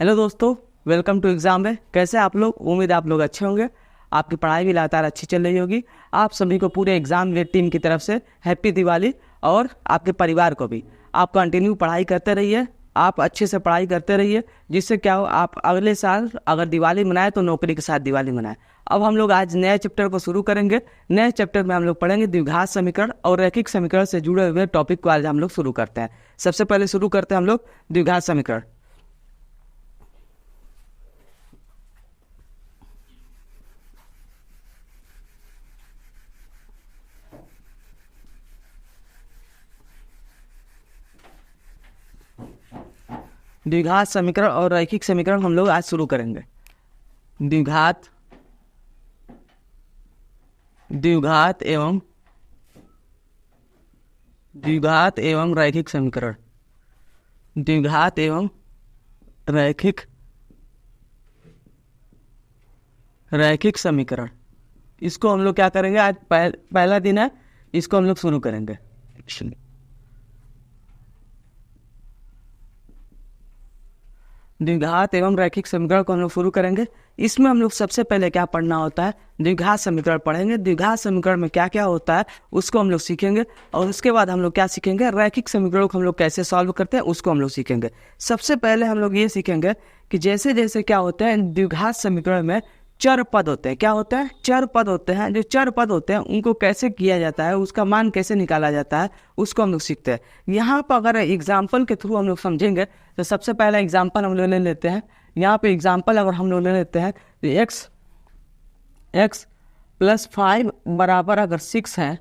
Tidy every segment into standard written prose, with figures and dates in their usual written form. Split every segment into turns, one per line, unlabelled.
Hello दोस्तों, welcome to exam में। कैसे आप लोग? उम्मीद है आप लोग अच्छे होंगे। आपकी पढ़ाई भी लगातार अच्छी चल रही होगी। आप सभी को पूरे एग्जाम टीम की तरफ से हैप्पी दिवाली, और आपके परिवार को भी। आप कंटिन्यू पढ़ाई करते रहिए, आप अच्छे से पढ़ाई करते रहिए, जिससे क्या हो, आप अगले साल अगर दिवाली मनाए तो नौकरी के साथ दिवाली मनाए। अब हम लोग आज नए चैप्टर को शुरू करेंगे। नए चैप्टर में हम लोग पढ़ेंगे द्विघात समीकरण और रैखिक समीकरण से जुड़े हुए टॉपिक को आज हम लोग शुरू करते हैं। सबसे पहले शुरू करते हैं हम लोग द्विघात समीकरण। द्विघात समीकरण और रैखिक समीकरण हम लोग आज शुरू करेंगे। द्विघात एवं रैखिक समीकरण। द्विघात एवं रैखिक समीकरण, इसको हम लोग क्या करेंगे? आज पहला दिन है, इसको हम लोग शुरू करेंगे। द्विघात एवं रैखिक समीकरण को हम लोग शुरू करेंगे। इसमें हम लोग सबसे पहले क्या पढ़ना होता है? द्विघात समीकरण पढ़ेंगे। द्विघात समीकरण में क्या क्या होता है उसको हम लोग सीखेंगे, और उसके बाद हम लोग क्या सीखेंगे? रैखिक समीकरणों को हम लोग कैसे सॉल्व करते हैं उसको हम लोग सीखेंगे। सबसे पहले हम लोग ये सीखेंगे कि जैसे जैसे क्या होता है, द्विघात समीकरण में चर पद होते हैं। क्या होता है? चर पद होते हैं। जो चर पद होते हैं उनको कैसे किया जाता है, उसका मान कैसे निकाला जाता है, उसको हम लोग सीखते हैं। यहाँ पर अगर एग्जाम्पल के थ्रू हम लोग समझेंगे तो सबसे पहला एग्जाम्पल हम लोग ले लेते हैं। यहाँ पे एग्जाम्पल अगर हम लोग ले लेते हैं तो x + 5 बराबर अगर 6 है,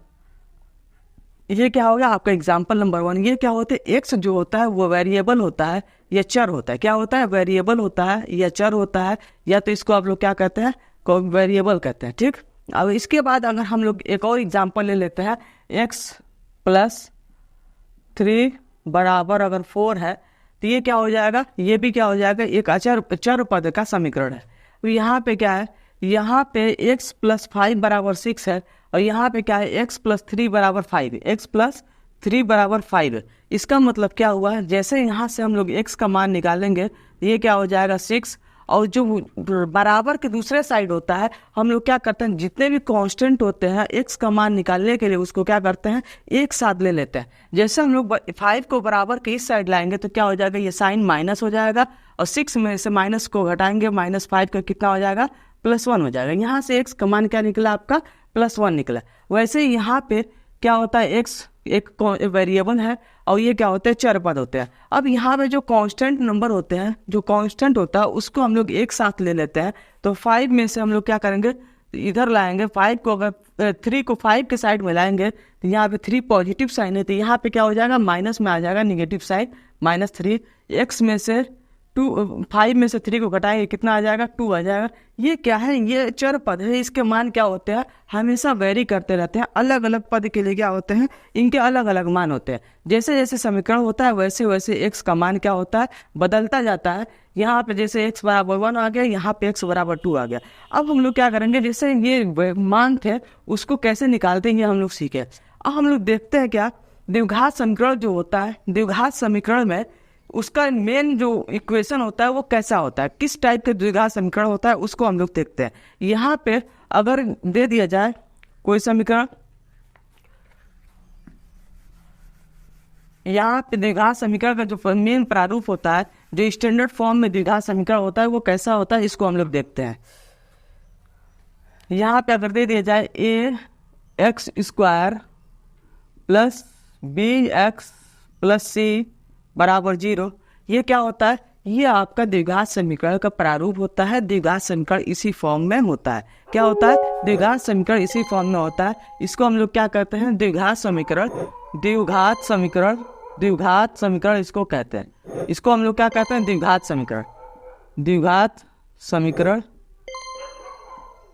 ये क्या हो गया आपका एग्जाम्पल नंबर 1। ये क्या होते हैं? x जो होता है वो वेरिएबल होता है या चर होता है। क्या होता है? वेरिएबल होता है या चर होता है, या तो इसको आप लोग क्या कहते हैं? वेरिएबल कहते हैं। ठीक। अब इसके बाद अगर हम लोग एक और एग्जाम्पल ले लेते हैं, x + 3 बराबर अगर 4 है, तो ये क्या हो जाएगा? ये भी क्या हो जाएगा? एक चर पद का समीकरण है। तो यहाँ पे क्या है? यहाँ पे x + 5 बराबर 6 है, और यहाँ पे क्या है? x + 3 बराबर 5 है। x + 3 बराबर 5 है। इसका मतलब क्या हुआ है? जैसे यहाँ से हम लोग x का मान निकालेंगे, ये क्या हो जाएगा? 6। और जो बराबर के दूसरे साइड होता है, हम लोग क्या करते हैं? जितने भी कांस्टेंट होते हैं x का मान निकालने के लिए उसको क्या करते हैं? एक साथ ले लेते हैं। जैसे हम लोग 5 को बराबर के इस साइड लाएंगे तो क्या हो जाएगा? ये साइन माइनस हो जाएगा, और 6 में से माइनस को घटाएंगे, -5 का कितना हो जाएगा? +1 हो जाएगा। यहाँ से x का मान क्या निकला आपका? +1 निकला। वैसे ही यहाँ पे क्या होता है? x एक वेरिएबल है, और ये क्या होते हैं? चर पद होते हैं। अब यहाँ पे जो कांस्टेंट नंबर होते हैं, जो कांस्टेंट होता है उसको हम लोग एक साथ ले लेते हैं। तो 5 में से हम लोग क्या करेंगे? इधर लाएंगे 5 को। अगर 3 को 5 के साइड में लाएंगे तो यहाँ पे 3 पॉजिटिव साइन है, तो यहाँ पे क्या हो जाएगा? माइनस में आ जाएगा, निगेटिव साइन, -3। x में से 5 में से 3 को घटाएंगे, कितना आ जाएगा? 2 आ जाएगा। ये क्या है? ये चर पद है। इसके मान क्या होते हैं? हमेशा वेरी करते रहते हैं। अलग अलग पद के लिए क्या होते हैं? इनके अलग अलग मान होते हैं। जैसे जैसे समीकरण होता है वैसे वैसे x का मान क्या होता है? बदलता जाता है। यहाँ पे जैसे x बराबर 1 आ गया, यहाँ पे x बराबर 2 आ गया। अब हम लोग क्या करेंगे? जैसे ये मान थे उसको कैसे निकालते हैं ये हम लोग सीखे। अब हम लोग देखते हैं क्या द्विघात समीकरण जो होता है, द्विघात समीकरण में उसका मेन जो इक्वेशन होता है वो कैसा होता है, किस टाइप के द्विघात समीकरण होता है उसको हम लोग देखते हैं। यहाँ पे अगर दे दिया जाए कोई समीकरण, यहाँ पे द्विघात समीकरण का जो मेन प्रारूप होता है, जो स्टैंडर्ड फॉर्म में द्विघात समीकरण होता है वो कैसा होता है, इसको हम लोग देखते हैं। यहाँ पे अगर दे दिया जाए ax² + bx + c बराबर 0, ये क्या होता है? ये आपका द्विघात समीकरण का प्रारूप होता है। द्विघात समीकरण इसी फॉर्म में होता है। क्या होता है? द्विघात समीकरण इसी फॉर्म में होता है। इसको हम लोग क्या कहते हैं? द्विघात समीकरण इसको कहते हैं। इसको हम लोग क्या कहते हैं? द्विघात समीकरण।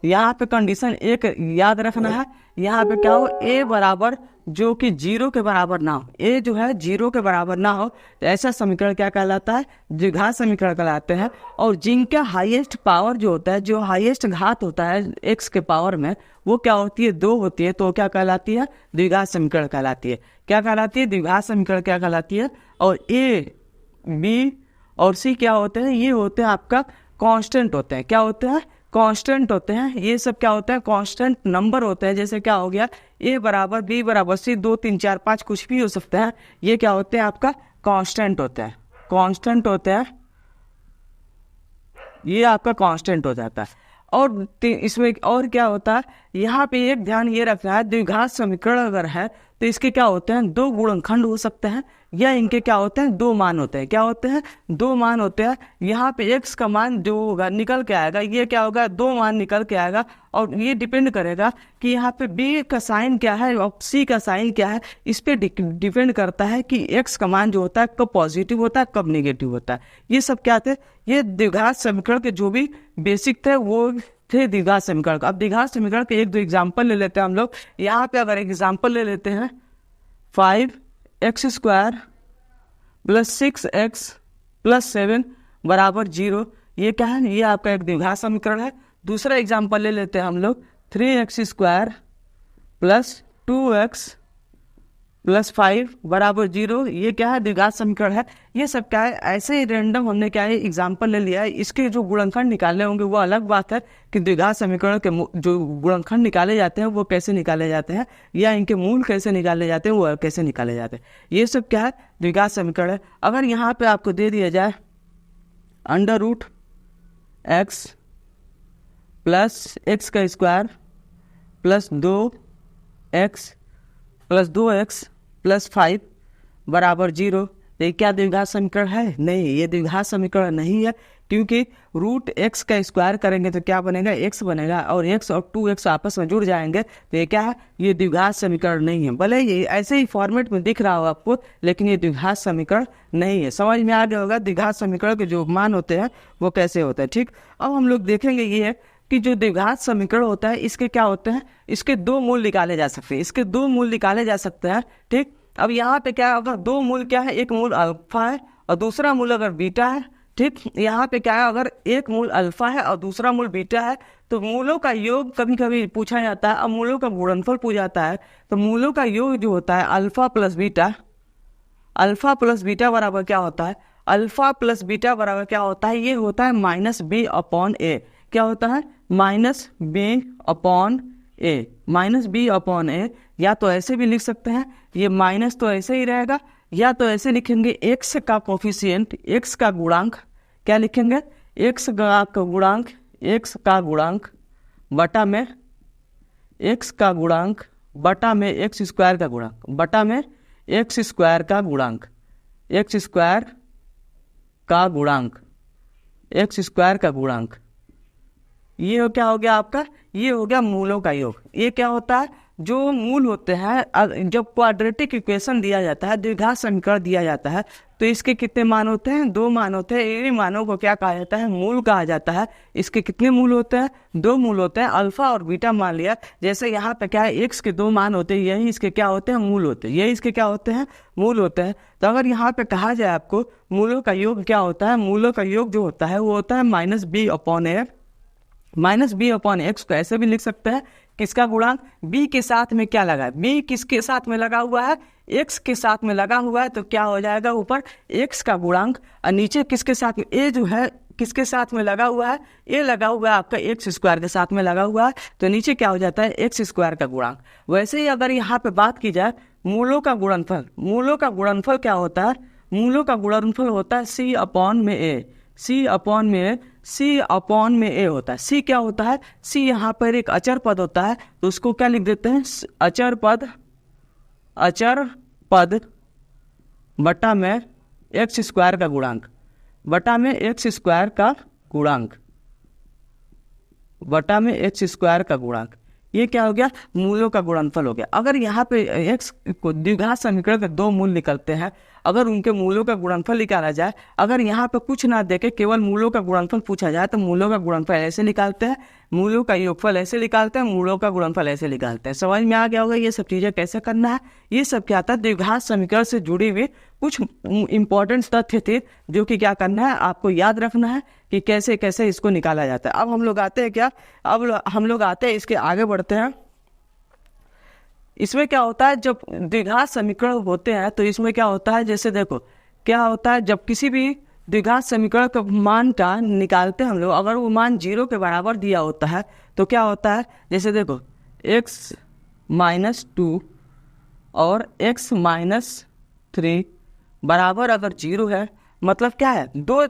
यहाँ पे कंडीशन एक याद रखना है। यहाँ पे क्या हो? a बराबर जो कि 0 के बराबर ना हो, a जो है 0 के बराबर ना हो, तो ऐसा समीकरण क्या कहलाता है? द्विघात समीकरण कहलाते हैं। और जिनका हाईएस्ट पावर जो होता है, जो हाईएस्ट घात होता है x के पावर में, वो क्या होती है? 2 होती है। तो क्या कहलाती है? द्विघात समीकरण कहलाती है। क्या कहलाती है? द्विघात समीकरण क्या कहलाती है। और a b और सी क्या होते हैं, ये होते हैं आपका कांस्टेंट होते हैं। क्या होते हैं, कांस्टेंट होते हैं। ये सब क्या होता है, कांस्टेंट नंबर होते हैं। जैसे क्या हो गया, ए बराबर बी बराबर सी, 2 3 4 5 कुछ भी हो सकता है। ये क्या होते हैं, आपका कांस्टेंट होते हैं, कांस्टेंट होते हैं, ये आपका कांस्टेंट हो जाता है। और इसमें और क्या होता है, यहाँ पे एक ध्यान ये रखना है, द्विघात समीकरण अगर है तो इसके क्या होते हैं, दो गुणनखंड हो सकते हैं या इनके क्या होते हैं, दो मान होते हैं। क्या होते हैं, दो मान होते हैं। यहाँ पे x का मान जो होगा निकल के आएगा, ये क्या होगा, दो मान निकल के आएगा। और ये डिपेंड करेगा कि यहाँ पे b का साइन क्या है और c का साइन क्या है। इस पे डिपेंड करता है कि x का मान जो होता है कब पॉजिटिव होता है, कब निगेटिव होता है। ये सब क्या थे, ये द्विघात समीकरण के जो भी बेसिक थे वो थे द्विघात समीकरण का। अब द्विघात समीकरण के एक दो एग्जाम्पल ले लेते हैं हम लोग। यहाँ पे अगर एग्जाम्पल ले लेते हैं, 5x² + 6x + 7 बराबर 0, ये क्या है, ये आपका एक द्विघात समीकरण है। दूसरा एग्जाम्पल ले लेते हैं हम लोग, 3x² + 2x + 5 बराबर 0, ये क्या है, द्विघात समीकरण है। ये सब क्या है, ऐसे ही रैंडम हमने क्या है एग्जाम्पल ले लिया है। इसके जो गुणनखंड निकालने होंगे वो अलग बात है कि द्विघात समीकरण के जो गुणनखंड निकाले जाते हैं वो कैसे निकाले जाते हैं, या इनके मूल कैसे निकाले जाते हैं, वो कैसे निकाले जाते हैं। ये सब क्या है, द्विघात समीकरण है। अगर यहाँ पे आपको दे दिया जाए √x + x² + 2x + 2x + 5 बराबर 0, तो ये क्या द्विघात समीकरण है, नहीं, ये द्विघात समीकरण नहीं है। क्योंकि √x का स्क्वायर करेंगे तो क्या बनेगा, x बनेगा, और x और 2x आपस में जुड़ जाएंगे, तो ये क्या है, ये द्विघात समीकरण नहीं है। भले ये ऐसे ही फॉर्मेट में दिख रहा हो आपको, लेकिन ये द्विघात समीकरण नहीं है। समझ में आ गया होगा द्विघात समीकरण के जो मान होते हैं वो कैसे होते हैं। ठीक, अब हम लोग देखेंगे ये है कि जो द्विघात समीकरण होता है इसके क्या होते हैं, इसके दो मूल निकाले जा सकते हैं, इसके दो मूल निकाले जा सकते हैं। ठीक, अब यहाँ पे क्या होगा, दो मूल क्या है, एक मूल अल्फा है और दूसरा मूल अगर बीटा है। ठीक, यहाँ पे क्या है, अगर एक मूल अल्फा है और दूसरा मूल बीटा है तो मूलों का योग कभी कभी पूछा जाता है, अब मूलों का गुणनफल पूछा जाता है। तो मूलों का योग जो होता है alpha plus beta, alpha plus beta बराबर क्या होता है, अल्फा प्लस बीटा बराबर क्या होता है, ये होता है -b/a। क्या होता है, -b/a, -b/a। या तो ऐसे भी लिख सकते हैं, ये माइनस तो ऐसे ही रहेगा, या तो ऐसे लिखेंगे x का कोफिशिएंट, x का गुणांक, क्या लिखेंगे, x का गुणांक, x का गुणांक बटा में x का गुणांक बटा में x² का गुणांक बटा में x² का गुणांक, x² का गुणांक, x² का गुणांक। ये क्या हो गया आपका, ये हो गया मूलों का योग। ये क्या होता है, जो मूल होते हैं, जब क्वाड्रेटिक इक्वेशन दिया जाता है, द्विघात समीकरण दिया जाता है, तो इसके कितने मान होते हैं, दो मान होते हैं। इन्हीं मानों को क्या कहा जाता है, मूल कहा जाता है। इसके कितने मूल होते हैं, दो मूल होते हैं, अल्फा और बीटा मान लिया। जैसे यहाँ पे क्या है, एक्स के दो मान होते हैं, यही इसके क्या होते हैं, मूल होते हैं, यही इसके क्या होते हैं, मूल होते हैं। तो अगर यहाँ पे कहा जाए आपको मूलों का योग क्या होता है, मूलों का योग जो होता है वो होता है -b/a, -b/x को ऐसे भी लिख सकते हैं, किसका गुणांक, b के साथ में क्या लगा है, b किसके साथ में लगा हुआ है, x के साथ में लगा हुआ है, तो क्या हो जाएगा, ऊपर x का गुणांक और नीचे किसके साथ में, a जो है किसके साथ में लगा हुआ है, a लगा हुआ है आपका x² के साथ में लगा हुआ है, तो नीचे क्या हो जाता है, x² का गुणांक। वैसे ही अगर यहाँ पे बात की जाए मूलों का गुणनफल, मूलों का गुणनफल क्या होता है, मूलों का गुणनफल होता है c/a, c/a होता है। c क्या होता है, c यहाँ पर एक अचर पद होता है, तो उसको क्या लिख देते हैं, अचर पद बटा में x² का गुणांक, बटा में x² का गुणांक, बटा में x² का गुणांक। ये क्या हो गया, मूलों का गुणनफल हो गया। अगर यहाँ पे x को द्विघात समीकरण के दो मूल निकलते हैं, अगर उनके मूलों का गुणनफल निकाला जाए, अगर यहाँ पे कुछ ना देके केवल मूलों का गुणनफल पूछा जाए, तो मूलों का गुणनफल ऐसे निकालते हैं, मूलों का योगफल ऐसे निकालते हैं, मूलों का गुणनफल ऐसे निकालते हैं। समझ में आ गया होगा ये सब चीजें कैसे करना है। ये सब क्या था, द्विघात समीकरण से जुड़ी हुई कुछ इंपॉर्टेंट तथ्य थे जो कि क्या करना है, आपको याद रखना है कि कैसे कैसे इसको निकाला जाता है। अब हम लोग आते हैं क्या, अब हम लोग आते हैं इसके आगे बढ़ते हैं। इसमें क्या होता है, जब द्विघात समीकरण होते हैं तो इसमें क्या होता है, जैसे देखो क्या होता है, जब किसी भी द्विघात समीकरण का मान का निकालते हैं हम लोग, अगर वो मान 0 के बराबर दिया होता है तो क्या होता है, जैसे देखो x-2 और x-3 बराबर अगर 0 है, मतलब क्या है, दो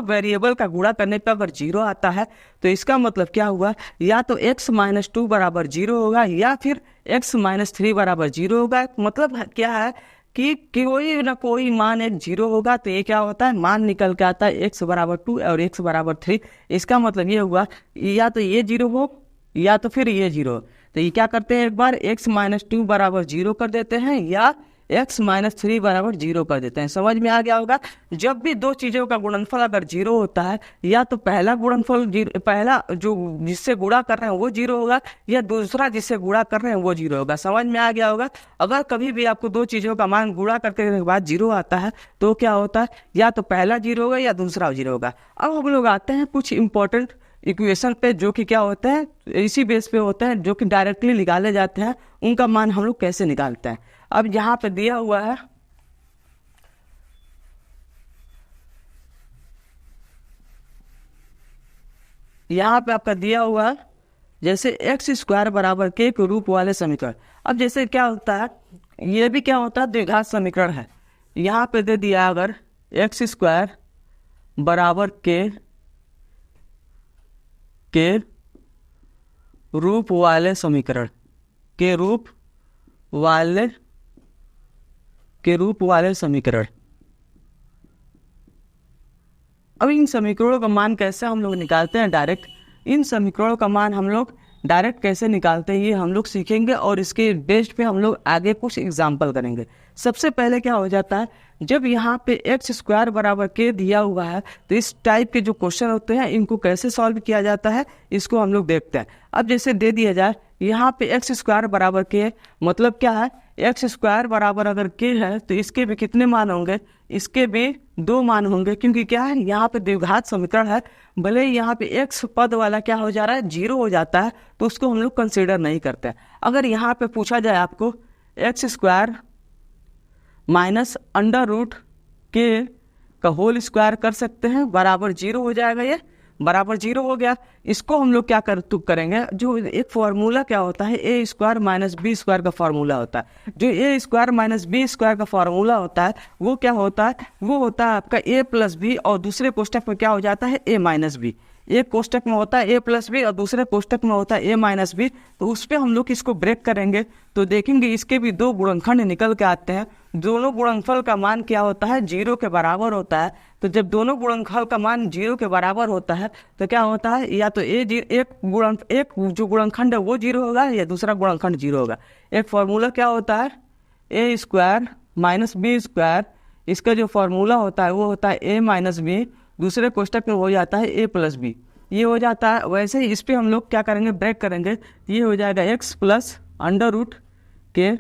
वेरिएबल का गुणा करने पर अगर 0 आता है तो इसका मतलब क्या हुआ, या तो x-2 बराबर 0 होगा या फिर x-3 बराबर 0 होगा। मतलब क्या है कि कोई ना कोई मान एक 0 होगा, तो ये क्या होता है, मान निकल के आता है x बराबर 2 और x बराबर 3। इसका मतलब ये हुआ या तो ये 0 हो या तो फिर ये 0 हो। तो ये क्या करते हैं, एक बार x-2 बराबर 0 कर देते हैं या x-3 बराबर 0 कर देते हैं। समझ में आ गया होगा। जब भी दो चीज़ों का गुणनफल अगर 0 होता है, या तो पहला गुणनफल पहला जो जिससे गुणा कर रहे हैं वो 0 होगा या दूसरा जिससे गुणा कर रहे हैं वो 0 होगा। समझ में आ गया होगा। अगर कभी भी आपको दो चीज़ों का मान गुणा करने के बाद 0 आता है तो क्या होता है, या तो पहला 0 होगा या दूसरा 0 होगा। अब हम लोग आते हैं कुछ इंपॉर्टेंट इक्वेशन पे, जो कि क्या होता है, इसी बेस पे होता है, जो कि डायरेक्टली निकाले जाते हैं। उनका मान हम लोग कैसे निकालते हैं। अब यहाँ पे दिया हुआ है, यहाँ पे आपका दिया हुआ है जैसे x² बराबर k के रूप वाले समीकरण। अब जैसे क्या होता है, ये भी क्या होता है, द्विघात समीकरण है। यहाँ पे दे दिया अगर x² बराबर k के रूप वाले समीकरण, के रूप वाले समीकरण। अब इन समीकरणों का मान कैसे हम लोग निकालते हैं डायरेक्ट, इन समीकरणों का मान हम लोग डायरेक्ट कैसे निकालते हैं ये हम लोग सीखेंगे, और इसके बेस्ड पे हम लोग आगे कुछ एग्जाम्पल करेंगे। सबसे पहले क्या हो जाता है, जब यहाँ पे x² बराबर k दिया हुआ है तो इस टाइप के जो क्वेश्चन होते हैं इनको कैसे सॉल्व किया जाता है इसको हम लोग देखते हैं। अब जैसे दे दिया जाए यहाँ पे x² बराबर k, मतलब क्या है, x² बराबर अगर k है तो इसके भी कितने मान होंगे, इसके भी 2 मान होंगे, क्योंकि क्या है, यहाँ पे द्विघात समीकरण है। भले ही यहाँ पे x पद वाला क्या हो जा रहा है, 0 हो जाता है, तो उसको हम लोग कंसीडर नहीं करते। अगर यहाँ पे पूछा जाए आपको x² माइनस अंडर रूट के का होल स्क्वायर कर सकते हैं, बराबर 0 हो जाएगा, ये बराबर 0 हो गया। इसको हम लोग क्या करेंगे, जो एक फार्मूला क्या होता है, a² माइनस b² का फार्मूला होता है। जो a² माइनस b² का फार्मूला होता है वो क्या होता है, वो होता है आपका a प्लस बी, और दूसरे कोष्टक में क्या हो जाता है, a माइनस बी। एक कोष्टक में होता है a प्लस बी और दूसरे कोष्टक में होता है a माइनस बी। तो उस पर हम लोग इसको ब्रेक करेंगे तो देखेंगे इसके भी 2 गुणनखंड निकल के आते हैं। दोनों गुणनफल का मान क्या होता है, 0 के बराबर होता है। तो जब दोनों गुणनफल का मान 0 के बराबर होता है तो क्या होता है, या तो एक जो गुणनखंड है वो 0 होगा या दूसरा गुणनखंड 0 होगा। एक फॉर्मूला क्या होता है, a² माइनस b², इसका जो फॉर्मूला होता है वो होता है a माइनस बी, दूसरे कोष्टक में हो जाता है a प्लस बी, ये हो जाता है। वैसे ही इस पर हम लोग क्या करेंगे, ब्रेक करेंगे, ये हो जाएगा x प्लस अंडर रूट के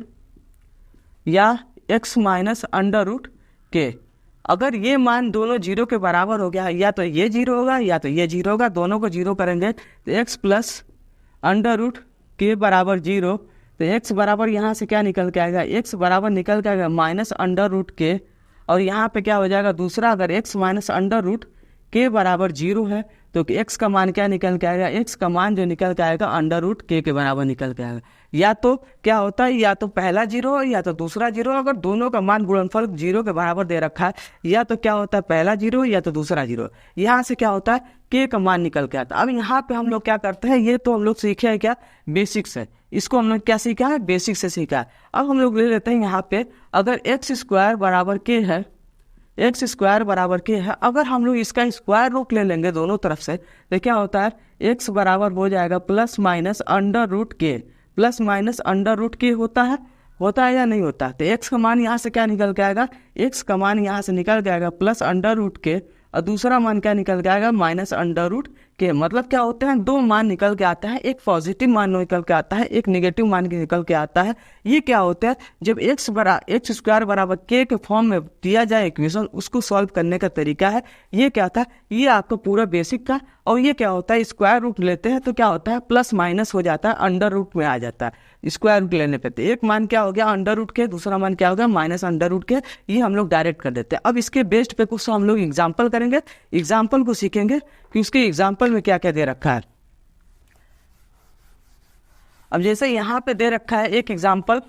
या x माइनस अंडर रूट के। अगर ये मान दोनों 0 के बराबर हो गया, या तो ये 0 होगा या तो ये 0 होगा, दोनों को 0 करेंगे तो x प्लस अंडर रूट के बराबर 0। तो x बराबर यहाँ से क्या निकल के आएगा, x बराबर निकल के आएगा माइनस अंडर रूट के, और यहाँ पे क्या हो जाएगा दूसरा, अगर x माइनस अंडर रूट के बराबर 0 है तो x का मान क्या निकल के आएगा, x का मान जो निकल के आएगा अंडर रूट के बराबर निकल के आएगा। या तो क्या होता है, या तो पहला 0 या तो दूसरा 0, अगर दोनों का मान गुणनफल 0 के बराबर दे रखा है, या तो क्या होता है पहला 0 या तो दूसरा 0। यहाँ से क्या होता है, k का मान निकल के आता है। अब यहाँ पे हम लोग क्या करते हैं, ये तो हम लोग सीखे हैं क्या, बेसिक्स है, इसको हम लोग क्या सीखा है, बेसिक से सीखा है। अब हम लोग ले लेते हैं यहाँ पे, अगर x² बराबर k है, x² बराबर k है, अगर हम लोग इसका स्क्वायर रूट ले लेंगे दोनों तरफ से तो क्या होता है, x बराबर हो जाएगा प्लस माइनस अंडर रूट के, प्लस माइनस अंडर रूट के होता है या नहीं होता। तो x का मान यहाँ से क्या निकल के आएगा, x का मान यहाँ से निकल के आएगा प्लस अंडर रूट के, और दूसरा मान क्या निकल के आएगा, माइनस अंडर रूट के मतलब क्या होते हैं, दो मान निकल के आता है, एक पॉजिटिव मान निकल के आता है, एक नेगेटिव मान निकल के आता है। ये क्या होता है, जब एक्स स्क्वायर बराबर के फॉर्म में दिया जाए इक्वेशन, उसको सॉल्व करने का तरीका है। ये क्या था, ये आपको पूरा बेसिक था। और ये क्या होता है, स्क्वायर रूट लेते हैं तो क्या होता है, प्लस माइनस हो जाता है, अंडर रूट में आ जाता है स्क्वायर रूट लेने पे। तो एक मान क्या हो गया अंडर रूट के, दूसरा मान क्या हो गया माइनस अंडर रूट के। ये हम लोग डायरेक्ट कर देते हैं। अब इसके बेस्ड पे कुछ हम लोग एग्जाम्पल करेंगे, एग्जाम्पल को सीखेंगे कि उसके एग्जाम्पल में क्या क्या दे रखा है। अब जैसे यहाँ पे दे रखा है एक एग्जाम्पल,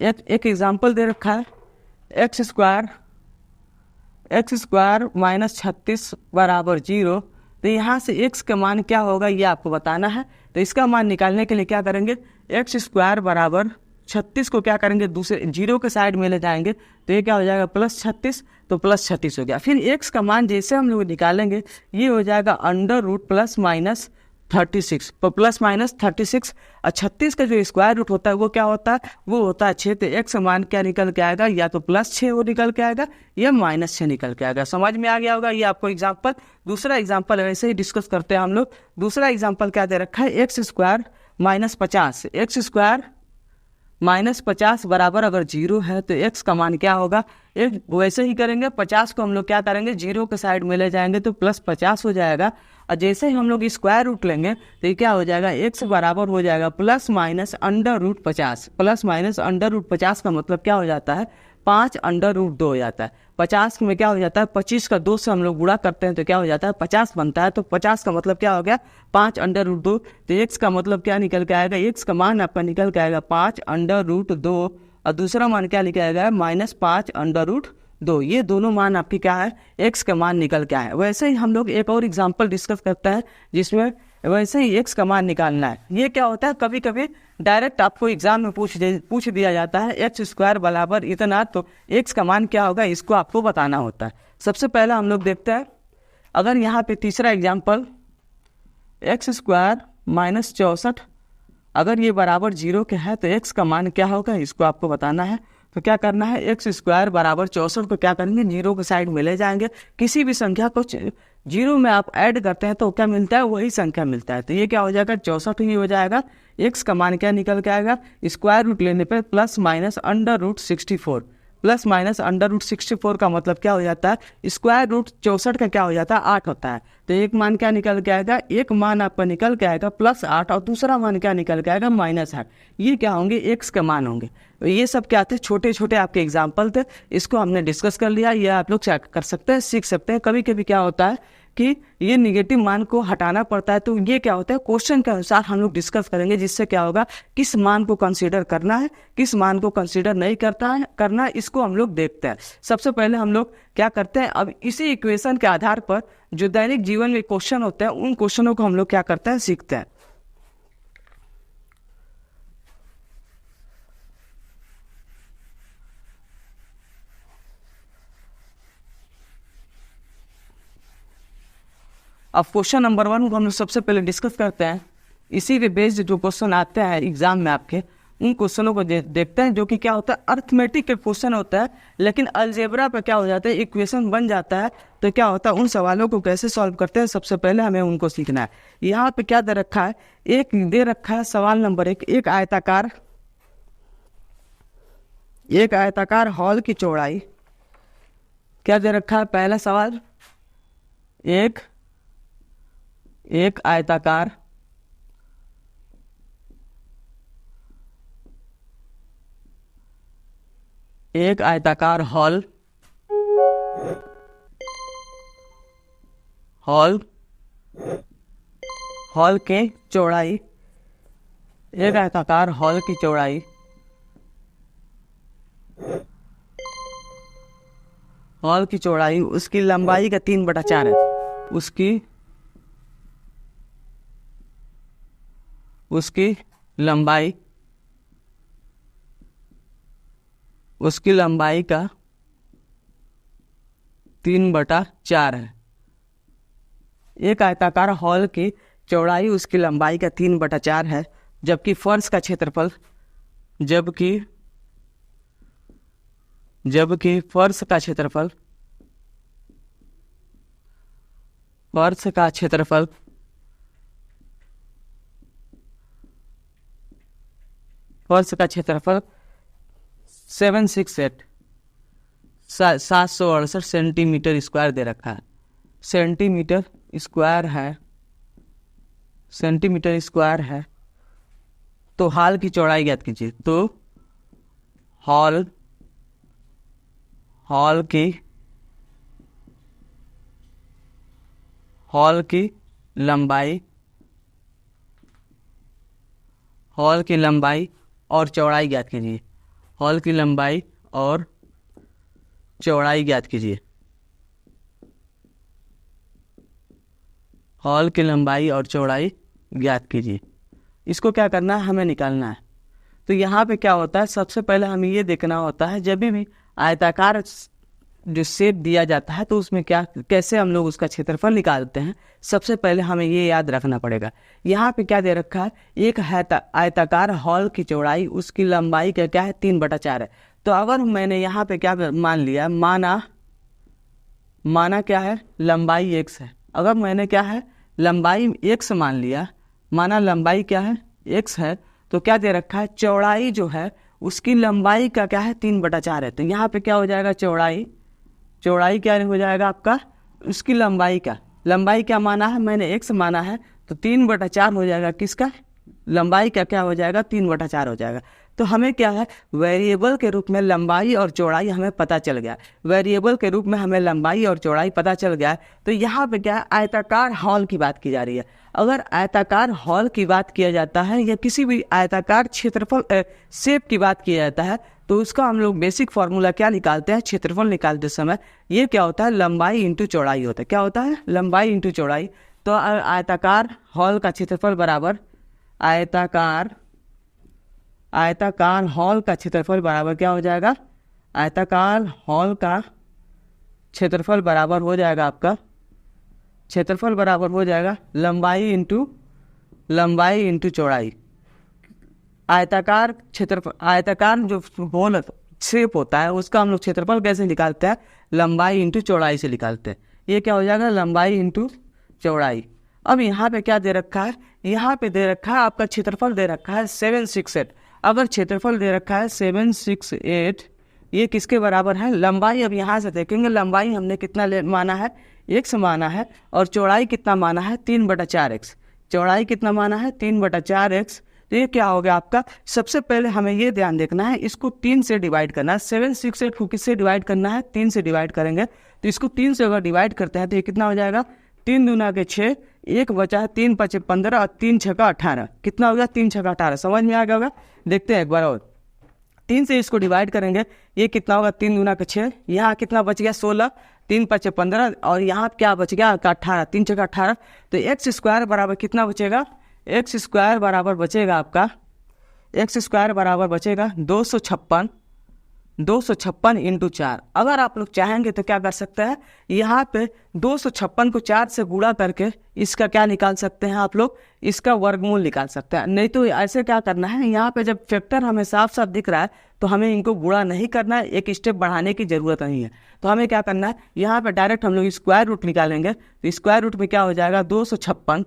एक एग्जाम्पल दे रखा है एक्स स्क्वायर माइनस 36 बराबर 0। तो यहाँ से x का मान क्या होगा ये आपको बताना है। तो इसका मान निकालने के लिए क्या करेंगे, एक्स स्क्वायर बराबर 36 को क्या करेंगे, दूसरे 0 के साइड में ले जाएंगे तो ये क्या हो जाएगा +36, तो +36 हो गया। फिर x का मान जैसे हम लोग निकालेंगे ये हो जाएगा अंडर रूट प्लस माइनस 36, तो प्लस माइनस 36। और 36 का जो स्क्वायर रूट होता है वो क्या होता है, वो होता है 6। तो x का मान क्या निकल के आएगा, या तो +6 वो निकल के आएगा या -6 निकल के आएगा। समझ में आ गया होगा ये आपको एग्जाम्पल। दूसरा एग्जाम्पल वैसे ही डिस्कस करते हैं हम लोग। दूसरा एग्जाम्पल क्या दे रखा है, x square minus 50, x square -50 बराबर अगर 0 है तो x का मान क्या होगा, एक वैसे ही करेंगे। 50 को हम लोग क्या करेंगे, 0 के साइड में ले जाएंगे तो +50 हो जाएगा। और जैसे ही हम लोग स्क्वायर रूट लेंगे तो ये क्या हो जाएगा, x बराबर हो जाएगा plus minus under root 50। Plus minus under root 50 का मतलब क्या हो जाता है, 5 अंडर रूट 2 हो जाता है। 50 में क्या हो जाता है, 25 का 2 से हम लोग गुणा करते हैं तो क्या हो जाता है 50 बनता है। तो 50 का मतलब क्या हो गया, 5 अंडर रूट 2। तो x का मतलब क्या निकल के आएगा, x का मान आपका निकल के आएगा 5 अंडर रूट 2, और दूसरा मान क्या निकल आएगा -5 अंडर रूट 2। ये दोनों मान आपकी क्या है, x का मान निकल के आए। वैसे ही हम लोग एक और एग्जाम्पल डिस्कस करते हैं जिसमें वैसे ही x का मान निकालना है। ये क्या होता है, कभी कभी डायरेक्ट आपको एग्जाम में पूछ दिया जाता है एक्स स्क्वायर बराबर इतना, तो x का मान क्या होगा इसको आपको बताना होता है। सबसे पहले हम लोग देखते हैं, अगर यहाँ पे तीसरा एग्जाम्पल एक्स स्क्वायर माइनस 64 अगर ये बराबर 0 के है तो x का मान क्या होगा इसको आपको बताना है। तो क्या करना है, एक्स स्क्वायर बराबर 64 को क्या करेंगे, 0 के साइड में ले जाएंगे। किसी भी संख्या को 0 में आप ऐड करते हैं तो क्या मिलता है, वही संख्या मिलता है। तो ये क्या हो जाएगा 64 ही हो जाएगा। x का मान क्या निकल के आएगा, स्क्वायर रूट लेने पर plus minus under root 64। Plus minus under root 64 का मतलब क्या हो जाता है, स्क्वायर रूट 64 का क्या हो जाता है 8 होता है। तो एक मान क्या निकल के आएगा, एक मान आपका निकल के आएगा +8 और दूसरा मान क्या निकल के आएगा -8। ये क्या होंगे, x के मान होंगे। तो ये सब क्या थे, छोटे छोटे आपके एग्जाम्पल थे, इसको हमने डिस्कस कर लिया। ये आप लोग चेक कर सकते हैं, सीख सकते हैं। कभी कभी क्या होता है कि ये निगेटिव मान को हटाना पड़ता है, तो ये क्या होता है क्वेश्चन के अनुसार हम लोग डिस्कस करेंगे, जिससे क्या होगा किस मान को कंसीडर करना है, किस मान को कंसीडर नहीं करना है, इसको हम लोग देखते हैं। सबसे पहले हम लोग क्या करते हैं, अब इसी इक्वेशन के आधार पर जो दैनिक जीवन में क्वेश्चन होते हैं उन क्वेश्चनों को हम लोग क्या करते हैं, सीखते हैं। अब क्वेश्चन नंबर 1 को हम लोग सबसे पहले डिस्कस करते हैं। इसी के बेस्ड जो क्वेश्चन आते हैं एग्जाम में आपके, उन क्वेश्चनों को देखते हैं, जो कि क्या होता है अर्थमेटिक के क्वेश्चन होता है, लेकिन अलजेब्रा पे क्या हो जाता है इक्वेशन बन जाता है। तो क्या होता है उन सवालों को कैसे सॉल्व करते हैं, सबसे पहले हमें उनको सीखना है। यहाँ पे क्या दे रखा है, एक दे रखा है सवाल नंबर 1, एक आयताकार हॉल की चौड़ाई। क्या दे रखा है, पहला सवाल एक आयताकार हॉल के चौड़ाई, एक आयताकार हॉल की चौड़ाई उसकी लंबाई का 3/4 है। उसकी लंबाई का 3/4 है। एक आयताकार हॉल की चौड़ाई उसकी लंबाई का 3/4 है, जबकि फर्श का क्षेत्रफल वर्ष का क्षेत्रफल वर्ष का क्षेत्रफल 768 सेंटीमीटर स्क्वायर दे रखा है। सेंटीमीटर स्क्वायर है। तो हॉल की चौड़ाई ज्ञात कीजिए। तो हॉल की लंबाई और चौड़ाई ज्ञात कीजिए। हॉल की लंबाई और चौड़ाई ज्ञात कीजिए। हॉल की लंबाई और चौड़ाई ज्ञात कीजिए। इसको क्या करना है, हमें निकालना है। तो यहाँ पे क्या होता है, सबसे पहले हमें ये देखना होता है, जब भी आयताकार जो शेप दिया जाता है तो उसमें कैसे हम लोग उसका क्षेत्रफल निकालते हैं। सबसे पहले हमें ये याद रखना पड़ेगा। यहाँ पे क्या दे रखा है, एक आयताकार हॉल की चौड़ाई, उसकी लंबाई क्या है 3/4 है। तो अगर मैंने यहाँ पे क्या मान लिया, माना क्या है, लंबाई x है। अगर मैंने क्या है, लंबाई x मान लिया, माना लंबाई क्या है, x है, तो क्या दे रखा है, चौड़ाई जो है उसकी लंबाई का क्या है 3/4 है। तो यहाँ पे क्या हो जाएगा, चौड़ाई क्या हो जाएगा आपका, उसकी लंबाई क्या माना है, मैंने x माना है, तो 3/4 हो जाएगा। किसका, लंबाई का क्या हो जाएगा, 3/4 हो जाएगा। तो हमें क्या है, वेरिएबल के रूप में लंबाई और चौड़ाई हमें पता चल गया। वेरिएबल के रूप में हमें लंबाई और चौड़ाई पता चल गया। तो यहाँ पे क्या है, आयताकार हॉल की बात की जा रही है। अगर आयताकार हॉल की बात किया जाता है या किसी भी आयताकार क्षेत्रफल शेप की बात किया जाता है, तो उसका हम लोग बेसिक फार्मूला क्या निकालते हैं, क्षेत्रफल निकालते समय ये क्या होता है, लंबाई इंटू चौड़ाई होता है। क्या होता है, लंबाई इंटू चौड़ाई। तो आयताकार हॉल का क्षेत्रफल बराबर आयताकार हॉल का क्षेत्रफल बराबर क्या हो जाएगा, आयताकार हॉल का क्षेत्रफल बराबर हो जाएगा आपका, क्षेत्रफल बराबर हो जाएगा लंबाई इंटू चौड़ाई। आयताकार जो होल शेप होता है उसका हम लोग क्षेत्रफल कैसे निकालते हैं, लंबाई इंटू चौड़ाई से निकालते हैं। ये क्या हो जाएगा, लंबाई इंटू चौड़ाई। अब यहाँ पे क्या दे रखा है, यहाँ पे दे रखा है आपका क्षेत्रफल दे रखा है 768। अगर क्षेत्रफल दे रखा है 768, ये किसके बराबर है, लंबाई। अब यहाँ से देखेंगे लंबाई हमने कितना माना है, x माना है, और चौड़ाई कितना माना है, 3/4x। चौड़ाई कितना माना है, 3/4x। तो ये क्या हो गया आपका, सबसे पहले हमें ये ध्यान देखना है, इसको 3 से डिवाइड करना है। 768 को किससे डिवाइड करना है, 3 से डिवाइड करेंगे। तो इसको 3 से अगर डिवाइड करते हैं तो ये कितना हो जाएगा, 3 दूना के 6, 1 बचा है, 3 5 15 और 3 6 18। कितना हो गया, 3 6 18। समझ में आ गया होगा। देखते हैं एक बार और, 3 से इसको डिवाइड करेंगे, ये कितना होगा, 3 दूना के 6, यहाँ कितना बच गया 16, 3 5 15 और यहाँ क्या बच गया 18, 3 6 18। तो एक्स स्क्वायर बराबर कितना बचेगा, एक्स स्क्वायर बराबर बचेगा आपका, एक्स स्क्वायर बराबर बचेगा 256 इंटू 4। अगर आप लोग चाहेंगे तो क्या कर सकते हैं, यहाँ पे 256 को 4 से गुणा करके इसका क्या निकाल सकते हैं आप लोग, इसका वर्गमूल निकाल सकते हैं। नहीं तो ऐसे क्या करना है, यहाँ पे जब फैक्टर हमें साफ साफ दिख रहा है तो हमें इनको गुणा नहीं करना है, एक स्टेप बढ़ाने की जरूरत नहीं है। तो हमें क्या करना है, यहाँ पे डायरेक्ट हम लोग स्क्वायर रूट निकालेंगे। तो स्क्वायर रूट में क्या हो जाएगा, 256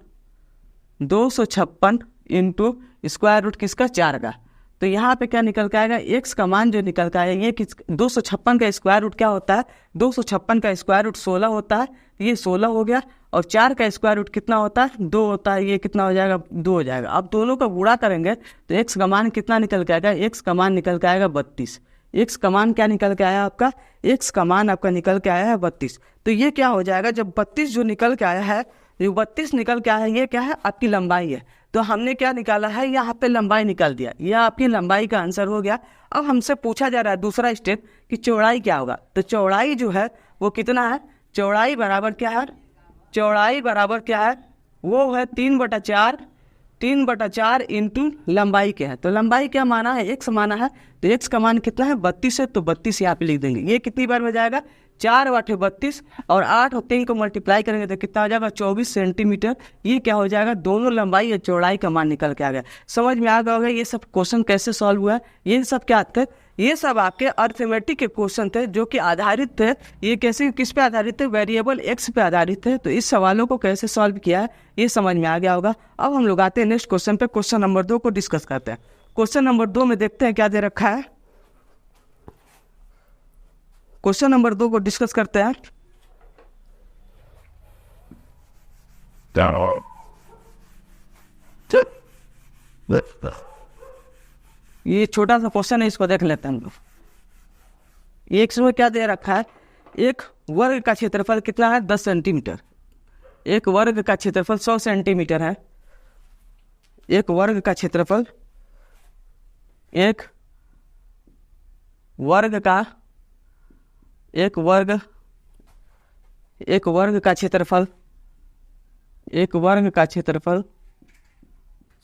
इंटू स्क्वायर रूट किसका, 4 का। तो यहाँ पे क्या निकल के आएगा, x का मान जो निकल के आएगा, ये 256 का स्क्वायर रूट क्या होता है, 256 का स्क्वायर रूट 16 होता है। ये 16 हो गया, और 4 का स्क्वायर रूट कितना होता है, 2 होता है। ये कितना हो जाएगा, 2 हो जाएगा। अब दोनों का गुणा करेंगे तो x का मान कितना निकल के आएगा, x का मान निकल के आएगा 32। x का मान क्या निकल के आया आपका, x का मान आपका निकल के आया है 32। तो ये क्या हो जाएगा, जब 32 जो निकल के आया है, जो 32 निकल के आया है, ये क्या है, आपकी लंबाई है। तो हमने क्या निकाला है, यहाँ पे लंबाई निकाल दिया, यह आपकी लंबाई का आंसर हो गया। अब हमसे पूछा जा रहा है दूसरा स्टेप कि चौड़ाई क्या होगा। तो चौड़ाई जो है वो कितना है, चौड़ाई बराबर क्या है, चौड़ाई बराबर क्या है, वो है 3/4 इंटू लंबाई क्या है। तो लंबाई क्या माना है, x माना है। तो x का मान कितना है, 32 है। तो 32 यहाँ पे लिख देंगे। ये कितनी बार में जाएगा, 4 8 32 और 8 और 3 को मल्टीप्लाई करेंगे तो कितना हो जाएगा 24 सेंटीमीटर। ये क्या हो जाएगा, दोनों लंबाई और चौड़ाई का मान निकल के आ गया। समझ में आ गया होगा ये सब क्वेश्चन कैसे सॉल्व हुआ है। ये सब क्या थे, ये सब आपके अर्थमेटिक के क्वेश्चन थे जो कि आधारित थे। ये कैसे, किस पे आधारित थे, वेरिएबल एक्स पे आधारित थे। तो इस सवालों को कैसे सॉल्व किया है ये समझ में आ गया होगा। अब हम लोग आते हैं नेक्स्ट क्वेश्चन पे। क्वेश्चन नंबर 2 को डिस्कस करते हैं। क्वेश्चन नंबर 2 में देखते हैं क्या दे रखा है। क्वेश्चन नंबर 2 को डिस्कस करते हैं। ये छोटा सा क्वेश्चन है, इसको देख लेते हैं हम लोग। एक समय क्या दे रखा है, एक वर्ग का क्षेत्रफल कितना है 10 सेंटीमीटर। एक वर्ग का क्षेत्रफल 100 सेंटीमीटर है। एक वर्ग का क्षेत्रफल, एक वर्ग का क्षेत्रफल, एक वर्ग का क्षेत्रफल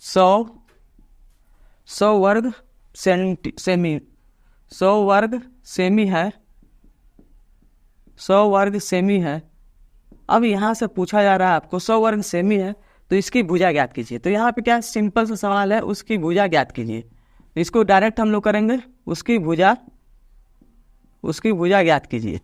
100 वर्ग सेमी, 100 वर्ग सेमी है, 100 वर्ग सेमी है। अब यहाँ से पूछा जा रहा है आपको 100 वर्ग सेमी है तो इसकी भुजा ज्ञात कीजिए। तो यहाँ पे क्या सिंपल सा सवाल है, उसकी भुजा ज्ञात कीजिए। इसको डायरेक्ट हम लोग करेंगे, उसकी भुजा ज्ञात कीजिए।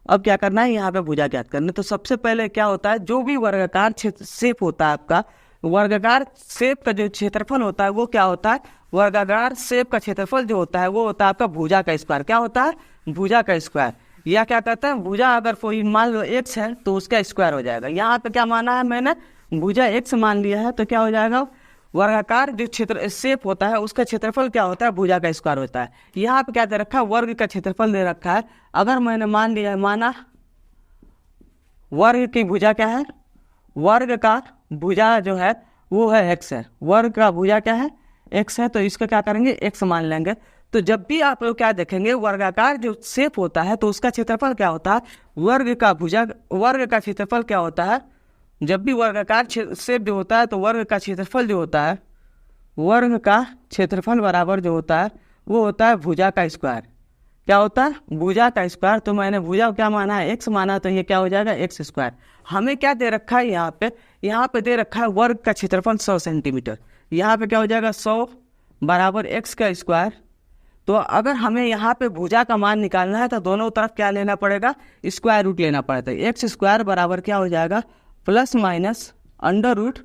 अब क्या करना है, यहाँ पे भुजा ज्ञात करना। तो सबसे पहले क्या होता है, जो भी वर्गाकार शेप होता है आपका, वर्गाकार शेप का जो क्षेत्रफल होता है वो क्या होता है, वर्गाकार शेप का क्षेत्रफल जो होता है वो होता है आपका भुजा का स्क्वायर। क्या होता है, भुजा का स्क्वायर। या क्या कहते हैं, भुजा अगर कोई मान लो एक्स है तो उसका स्क्वायर हो जाएगा। यहाँ पे क्या माना है मैंने, भुजा एक्स मान लिया है तो क्या हो जाएगा, वर्गाकार जो क्षेत्र शेप होता है उसका क्षेत्रफल क्या होता है, भुजा का स्क्वायर होता है। यहाँ पे क्या दे रखा है, वर्ग का क्षेत्रफल दे रखा है। अगर मैंने मान लिया, माना वर्ग की भुजा क्या है, वर्ग का भुजा जो है वो है एक्स है। वर्ग का भुजा क्या है, एक्स है। तो इसका क्या करेंगे, एक्स मान लेंगे। तो जब भी आप लोग क्या देखेंगे, वर्गाकार जो शेप होता है तो उसका क्षेत्रफल क्या होता है, वर्ग का क्षेत्रफल क्या होता है। जब भी वर्गाकार शेप जो होता है तो वर्ग का क्षेत्रफल जो होता है, वर्ग का क्षेत्रफल बराबर जो होता है वो होता है भुजा का स्क्वायर। क्या होता है, भुजा का स्क्वायर। तो मैंने भुजा क्या माना है, एक्स माना, तो ये क्या हो जाएगा, एक्स स्क्वायर। हमें क्या दे रखा है, यहाँ पे दे रखा है वर्ग का क्षेत्रफल 100 सेंटीमीटर। यहाँ पे क्या हो जाएगा, 100 बराबर एक्स का स्क्वायर। तो अगर हमें यहाँ पे भुजा का मान निकालना है तो दोनों तरफ क्या लेना पड़ेगा, स्क्वायर रूट लेना पड़ता है। एक्स स्क्वायर बराबर क्या हो जाएगा, plus minus under root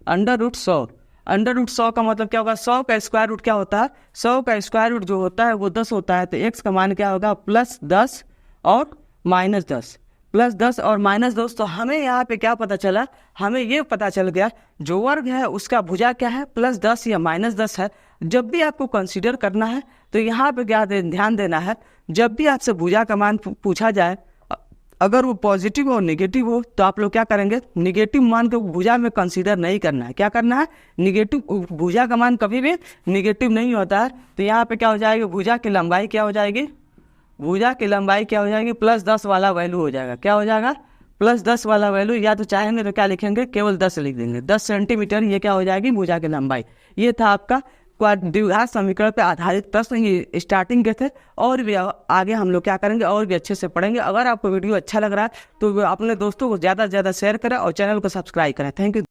100। Under root 100 का मतलब क्या होगा, 100 का स्क्वायर रूट क्या होता है, 100 का स्क्वायर रूट जो होता है वो 10 होता है। तो एक्स का मान क्या होगा, प्लस 10 और माइनस 10, प्लस 10 और माइनस 10। तो हमें यहाँ पे क्या पता चला, हमें ये पता चल गया जो वर्ग है उसका भुजा क्या है, प्लस 10 या माइनस 10 है। जब भी आपको कंसीडर करना है तो यहाँ पे क्या ध्यान देना है, जब भी आपसे भुजा का मान पूछा जाए, अगर वो पॉजिटिव और नेगेटिव हो तो आप लोग क्या करेंगे, नेगेटिव मान को भुजा में कंसीडर नहीं करना है। क्या करना है, नेगेटिव, भुजा का मान कभी भी नेगेटिव नहीं होता है। तो यहाँ पे क्या हो जाएगी, भुजा की लंबाई क्या हो जाएगी, भुजा की लंबाई क्या हो जाएगी, प्लस 10 वाला वैल्यू हो जाएगा। क्या हो जाएगा, प्लस 10 वाला वैल्यू। या तो चाहेंगे तो क्या लिखेंगे, केवल 10 लिख देंगे, 10 सेंटीमीटर। ये क्या हो जाएगी, भुजा की लंबाई। ये था आपका द्विघात समीकरण पे आधारित प्रश्न। ये स्टार्टिंग के थे, और भी आगे हम लोग क्या करेंगे और भी अच्छे से पढ़ेंगे। अगर आपको वीडियो अच्छा लग रहा है तो अपने दोस्तों को ज़्यादा से ज़्यादा शेयर करें और चैनल को सब्सक्राइब करें। Thank you.